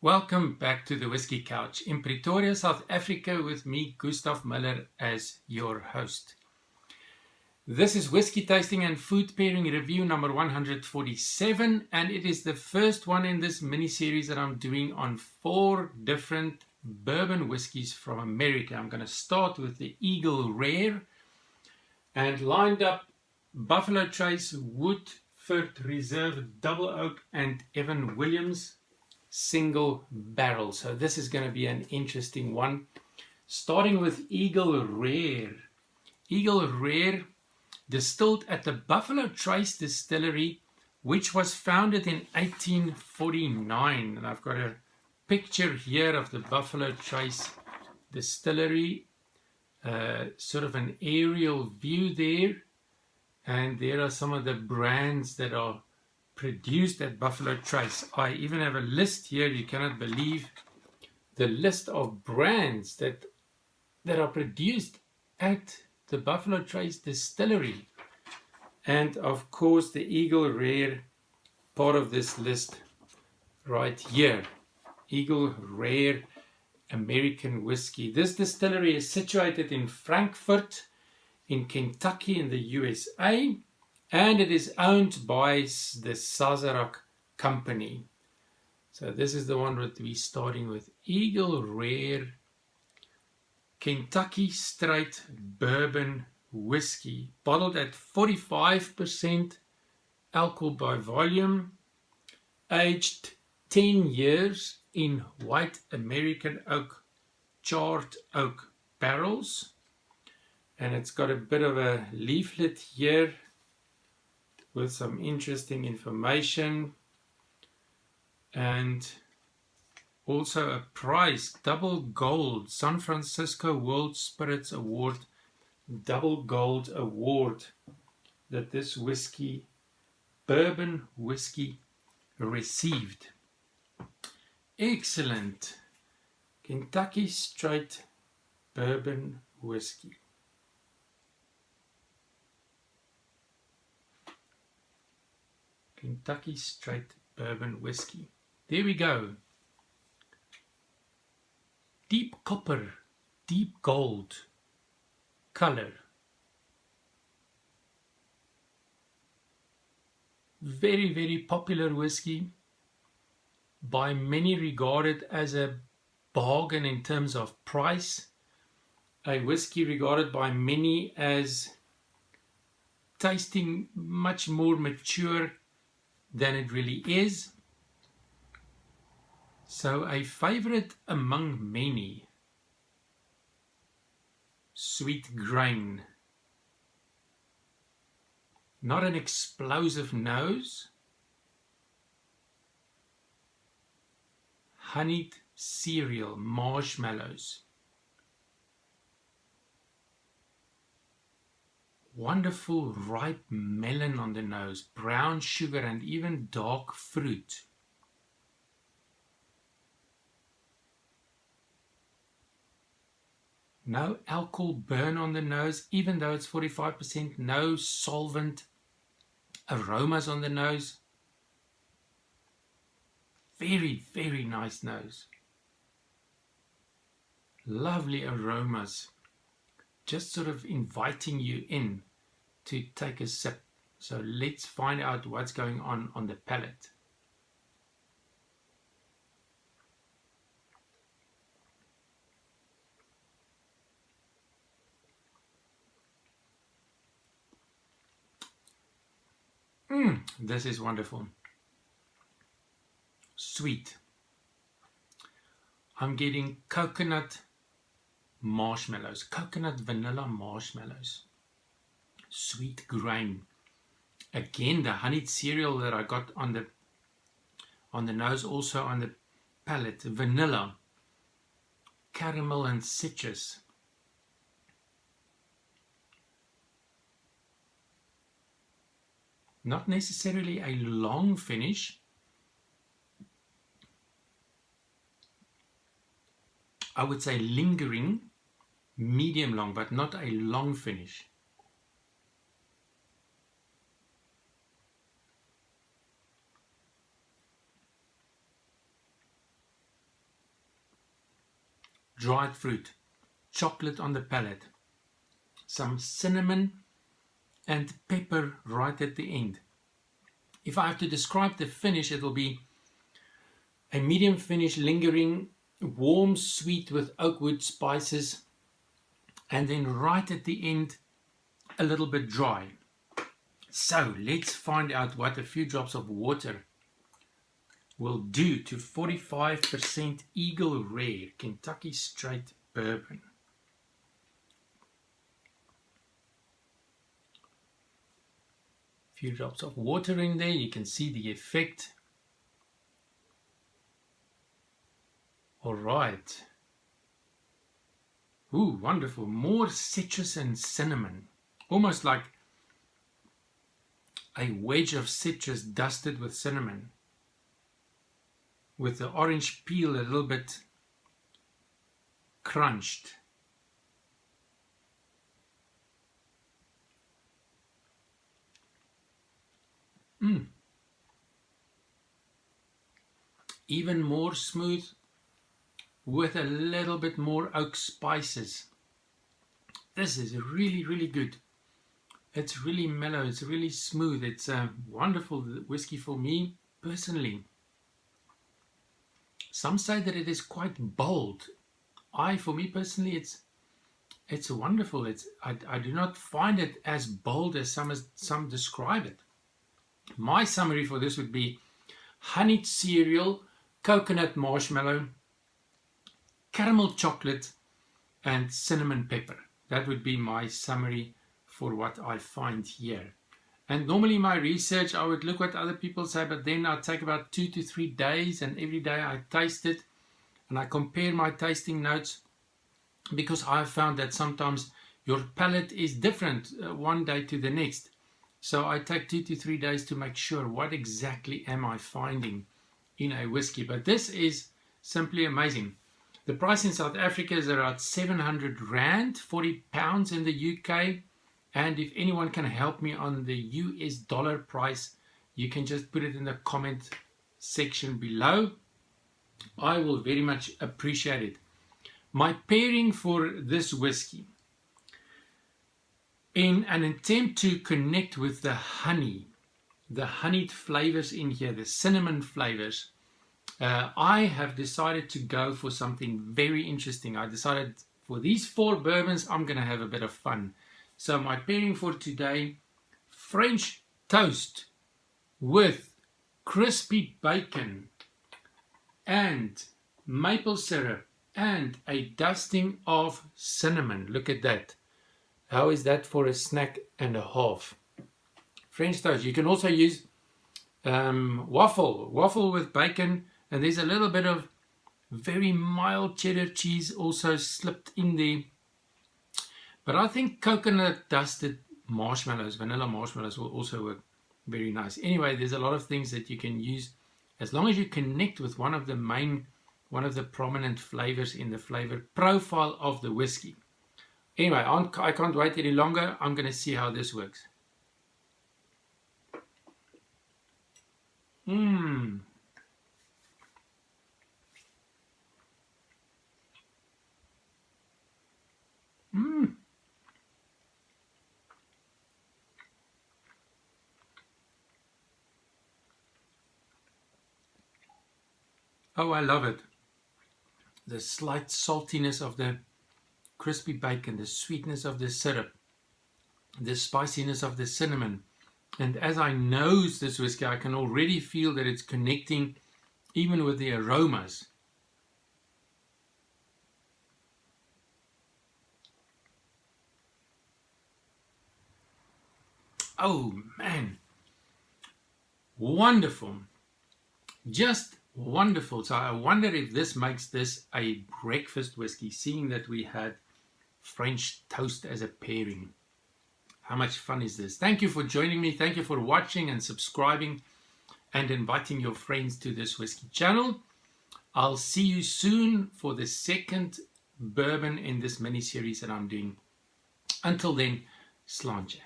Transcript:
Welcome back to the Whiskey Couch in Pretoria, South Africa, with me, Gustav Muller, as your host. This is Whiskey Tasting and Food Pairing Review number 147, and it is the first one in this mini-series that I'm doing on 4 different bourbon whiskies from America. I'm going to start with the Eagle Rare, and lined up Buffalo Trace, Woodford Reserve, Double Oak, and Evan Williams single barrel. So this is going to be an interesting one. Starting with Eagle Rare. Eagle Rare, distilled at the Buffalo Trace Distillery, which was founded in 1849. And I've got a picture here of the Buffalo Trace Distillery, sort of an aerial view there. And there are some of the brands that are produced at Buffalo Trace. I even have a list here. You cannot believe the list of brands that are produced at the Buffalo Trace Distillery. And of course the Eagle Rare, part of this list right here. Eagle Rare American whiskey. This distillery is situated in Frankfort in Kentucky in the USA. And it is owned by the Sazerac Company. So this is the one that we're starting with. Eagle Rare Kentucky Straight Bourbon Whiskey. Bottled at 45% alcohol by volume. Aged 10 years in white American oak, charred oak barrels. And it's got a bit of a leaflet here with some interesting information, and also a prize, double gold, San Francisco World Spirits Award, double gold award that this whiskey, bourbon whiskey, received. Excellent. Kentucky Straight Bourbon Whiskey. Kentucky Straight Bourbon Whiskey. There we go. Deep copper, deep gold color. Very, very popular whiskey. By many regarded as a bargain in terms of price. A whiskey regarded by many as tasting much more mature than it really is. So a favorite among many. Sweet grain. Not an explosive nose. Honeyed cereal, marshmallows. Wonderful ripe melon on the nose, brown sugar, and even dark fruit. No alcohol burn on the nose, even though it's 45%. No solvent aromas on the nose. Very, very nice nose. Lovely aromas. Just sort of inviting you in to take a sip. So let's find out what's going on the palate. This is wonderful. Sweet. I'm getting coconut marshmallows, coconut vanilla marshmallows, sweet grain. Again, the honeyed cereal that I got on the nose, also on the palate, vanilla, caramel, and citrus. Not necessarily a long finish. I would say lingering, medium long, but not a long finish. dried fruit, chocolate on the palate, some cinnamon and pepper right at the end. If I have to describe the finish, it will be a medium finish, lingering, warm, sweet with oak wood spices, and then right at the end, a little bit dry. So let's find out what a few drops of water will do to 45% Eagle Rare Kentucky Straight Bourbon. A few drops of water in there, you can see the effect. All right. Ooh, wonderful. More citrus and cinnamon. Almost like a wedge of citrus dusted with cinnamon, with the orange peel a little bit crunched. Even more smooth with a little bit more oak spices. This is really, really good. It's really mellow, it's really smooth. It's a wonderful whiskey for me personally. Some say that it is quite bold. For me personally, it's wonderful. I do not find it as bold as some describe it. My summary for this would be honeyed cereal, coconut marshmallow, caramel chocolate, and cinnamon pepper. That would be my summary for what I find here. And normally my research, I would look what other people say, but then I take about 2 to 3 days, and every day I taste it and I compare my tasting notes, because I have found that sometimes your palate is different one day to the next. So I take 2 to 3 days to make sure what exactly am I finding in a whiskey. But this is simply amazing. The price in South Africa is around 700 Rand, 40 pounds in the UK. And if anyone can help me on the US dollar price, you can just put it in the comment section below. I will very much appreciate it. My pairing for this whiskey, in an attempt to connect with the honey, the honeyed flavors in here, the cinnamon flavors, I have decided to go for something very interesting. I decided for these 4 bourbons, I'm going to have a bit of fun. So my pairing for today, French toast with crispy bacon and maple syrup and a dusting of cinnamon. Look at that. How is that for a snack and a half? French toast. You can also use waffle with bacon, and there's a little bit of very mild cheddar cheese also slipped in there. But I think coconut dusted marshmallows, vanilla marshmallows, will also work very nice. Anyway, there's a lot of things that you can use as long as you connect with one of the prominent flavors in the flavor profile of the whiskey. Anyway, I can't wait any longer. I'm going to see how this works. Oh, I love it. The slight saltiness of the crispy bacon, the sweetness of the syrup, the spiciness of the cinnamon. And as I nose this whiskey, I can already feel that it's connecting even with the aromas. Oh man, wonderful. Just wonderful. So I wonder if this makes this a breakfast whiskey, seeing that we had French toast as a pairing. How much fun is this? Thank you for joining me. Thank you for watching and subscribing and inviting your friends to this whiskey channel. I'll see you soon for the second bourbon in this mini series that I'm doing. Until then, sláinte.